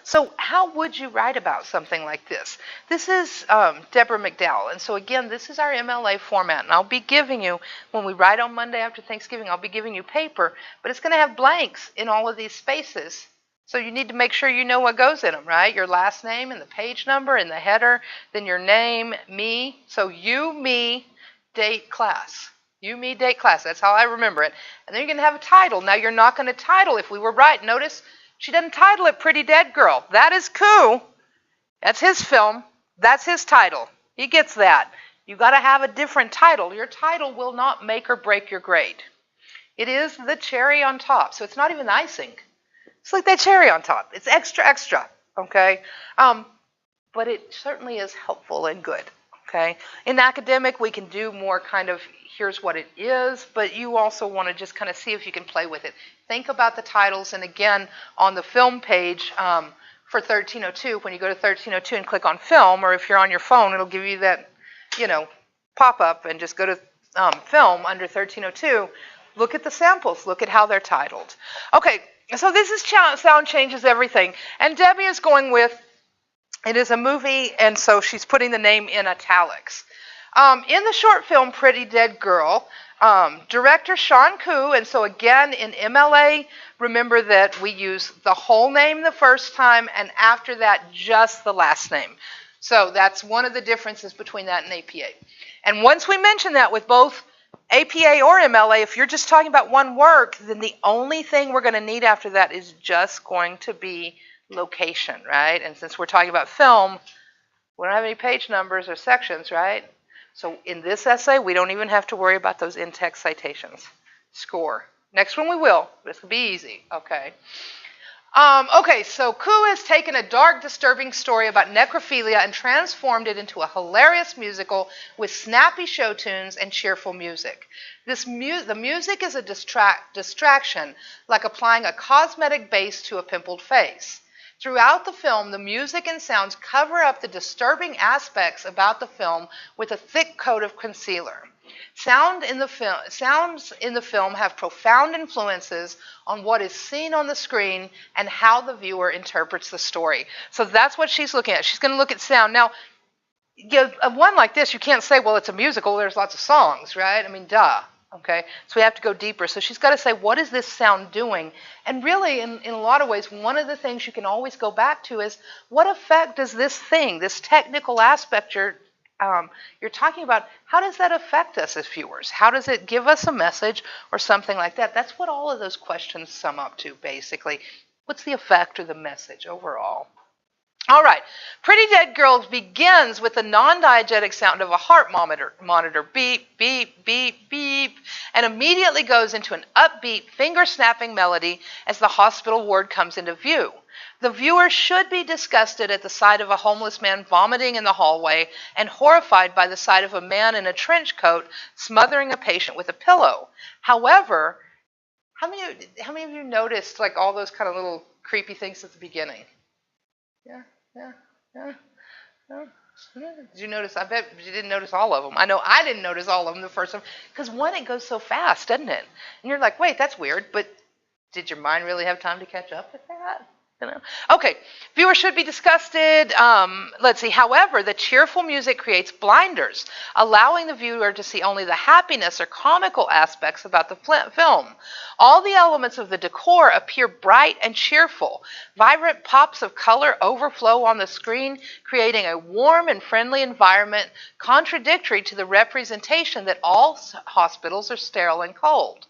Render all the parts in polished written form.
So how would you write about something like this? This is Deborah McDowell. And so again, this is our MLA format. And I'll be giving you, when we write on Monday after Thanksgiving, I'll be giving you paper. But it's going to have blanks in all of these spaces. So you need to make sure you know what goes in them, right? Your last name and the page number and the header, then your name, me. So you, me, date, class. You, me, date, class. That's how I remember it. And then you're going to have a title. Now you're not going to title, if we were right, notice she doesn't title it Pretty Dead Girl. That is Koo. That's his film. That's his title. He gets that. You got to have a different title. Your title will not make or break your grade. It is the cherry on top. So it's not even icing. It's like that cherry on top. It's extra, extra, okay? But it certainly is helpful and good, okay? In academic, we can do more kind of, here's what it is, but you also want to just kind of see if you can play with it. Think about the titles, and again, on the film page for 1302, when you go to 1302 and click on film, or if you're on your phone, it'll give you that, pop-up, and just go to film under 1302. Look at the samples. Look at how they're titled. Okay, so this is Sound Changes Everything, and Debbie is going with, it is a movie, and so she's putting the name in italics. In the short film Pretty Dead Girl, director Sean Koo, and so again in MLA, remember that we use the whole name the first time, and after that just the last name. So that's one of the differences between that and APA. And once we mention that with both APA or MLA, if you're just talking about one work, then the only thing we're going to need after that is just going to be location, right? And since we're talking about film, we don't have any page numbers or sections, right? So in this essay, we don't even have to worry about those in-text citations. Score. Next one we will. This will be easy. Okay. Okay, so Koo has taken a dark, disturbing story about necrophilia and transformed it into a hilarious musical with snappy show tunes and cheerful music. The music is a distraction, like applying a cosmetic base to a pimpled face. Throughout the film, the music and sounds cover up the disturbing aspects about the film with a thick coat of concealer. Sounds in the film have profound influences on what is seen on the screen and how the viewer interprets the story. So that's what she's looking at. She's going to look at sound. Now, one like this, you can't say, well, it's a musical, there's lots of songs, right? I mean, duh. Okay, so we have to go deeper. So she's got to say, what is this sound doing? And really, in a lot of ways, one of the things you can always go back to is, what effect does this thing, this technical aspect you're talking about, how does that affect us as viewers? How does it give us a message or something like that? That's what all of those questions sum up to, basically. What's the effect or the message overall? All right, Pretty Dead Girl begins with the non-diegetic sound of a heart monitor, beep, beep, beep, beep, and immediately goes into an upbeat, finger-snapping melody as the hospital ward comes into view. The viewer should be disgusted at the sight of a homeless man vomiting in the hallway and horrified by the sight of a man in a trench coat smothering a patient with a pillow. However, how many of you noticed like all those kind of little creepy things at the beginning? Yeah. Did you notice? I bet you didn't notice all of them. I know I didn't notice all of them the first time because one, it goes so fast, doesn't it? And you're like, wait, that's weird, but did your mind really have time to catch up with that? Okay, viewers should be disgusted. Let's see. However, the cheerful music creates blinders, allowing the viewer to see only the happiness or comical aspects about the film. All the elements of the decor appear bright and cheerful. Vibrant pops of color overflow on the screen, creating a warm and friendly environment, contradictory to the representation that all hospitals are sterile and cold.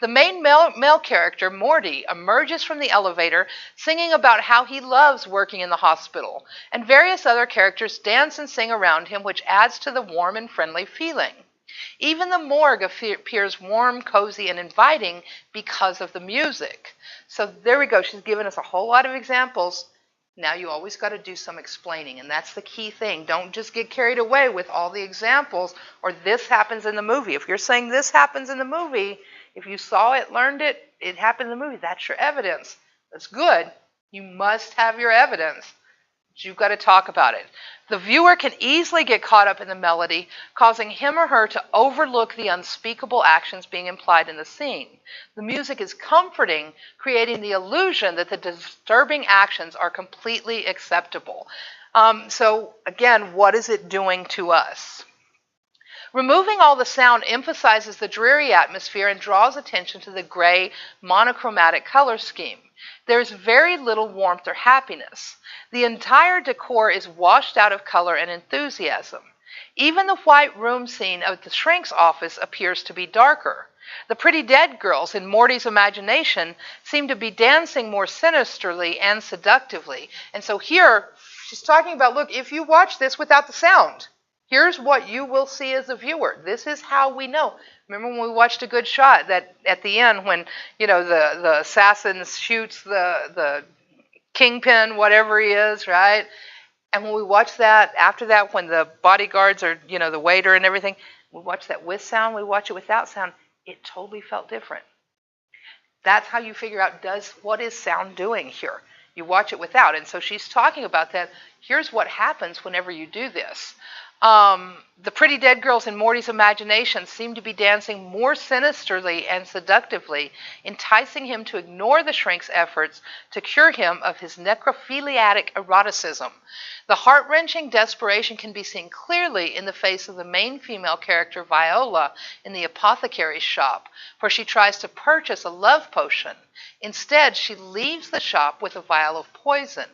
The main male character, Morty, emerges from the elevator singing about how he loves working in the hospital, and various other characters dance and sing around him, which adds to the warm and friendly feeling. Even the morgue appears warm, cozy, and inviting because of the music. So there we go. She's given us a whole lot of examples. Now you always got to do some explaining, and that's the key thing. Don't just get carried away with all the examples, or this happens in the movie. If you're saying this happens in the movie, if you saw it, learned it, it happened in the movie, that's your evidence. That's good. You must have your evidence. You've got to talk about it. The viewer can easily get caught up in the melody, causing him or her to overlook the unspeakable actions being implied in the scene. The music is comforting, creating the illusion that the disturbing actions are completely acceptable. So, again, what is it doing to us? Removing all the sound emphasizes the dreary atmosphere and draws attention to the gray, monochromatic color scheme. There's very little warmth or happiness. The entire decor is washed out of color and enthusiasm. Even the white room scene of the shrink's office appears to be darker. The pretty dead girls in Morty's imagination seem to be dancing more sinisterly and seductively. And so here, she's talking about, look, if you watch this without the sound, here's what you will see as a viewer. This is how we know. Remember when we watched A Good Shot, that at the end when, the assassin shoots the kingpin, whatever he is, right? And when we watch that, after that, when the bodyguards are, the waiter and everything, we watch that with sound, we watch it without sound, it totally felt different. That's how you figure out what is sound doing here. You watch it without. And so she's talking about that. Here's what happens whenever you do this. The pretty dead girls in Morty's imagination seem to be dancing more sinisterly and seductively, enticing him to ignore the shrink's efforts to cure him of his necrophiliatic eroticism. The heart-wrenching desperation can be seen clearly in the face of the main female character, Viola, in the apothecary's shop, where she tries to purchase a love potion. Instead, she leaves the shop with a vial of poison.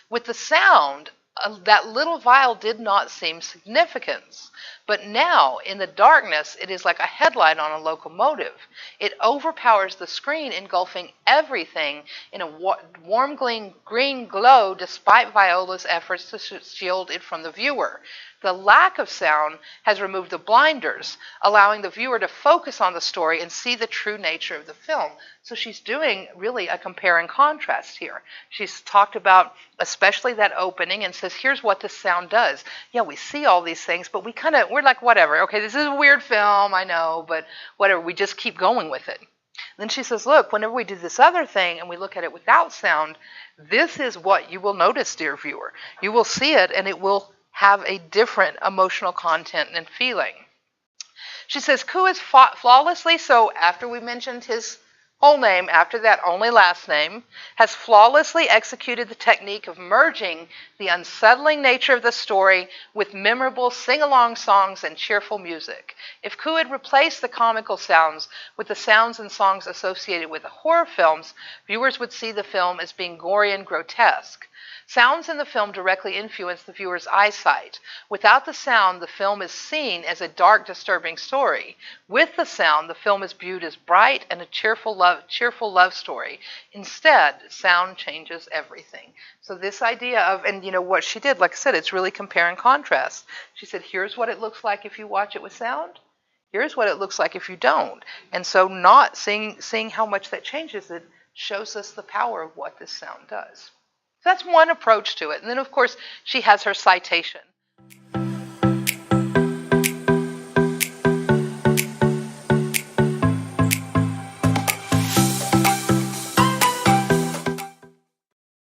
With the sound, that little vial did not seem significant, but now, in the darkness, it is like a headlight on a locomotive. It overpowers the screen, engulfing everything in a warm green glow, despite Viola's efforts to shield it from the viewer. The lack of sound has removed the blinders, allowing the viewer to focus on the story and see the true nature of the film. So she's doing really a compare and contrast here. She's talked about especially that opening and says, here's what the sound does. Yeah, we see all these things, but we're like, whatever. Okay, this is a weird film, I know, but whatever. We just keep going with it. Then she says, look, whenever we do this other thing and we look at it without sound, this is what you will notice, dear viewer. You will see it, and it will have a different emotional content and feeling. She says, Ku is flawlessly, so after we mentioned his whole name, after that only last name, has flawlessly executed the technique of merging the unsettling nature of the story with memorable sing-along songs and cheerful music. If Ku had replaced the comical sounds with the sounds and songs associated with horror films, viewers would see the film as being gory and grotesque. Sounds in the film directly influence the viewer's eyesight. Without the sound, the film is seen as a dark, disturbing story. With the sound, the film is viewed as bright and a cheerful love story. Instead, sound changes everything. So this idea of, and what she did, like I said, it's really compare and contrast. She said, here's what it looks like if you watch it with sound. Here's what it looks like if you don't. And so not seeing how much that changes it shows us the power of what this sound does. That's one approach to it. And then, of course, she has her citation.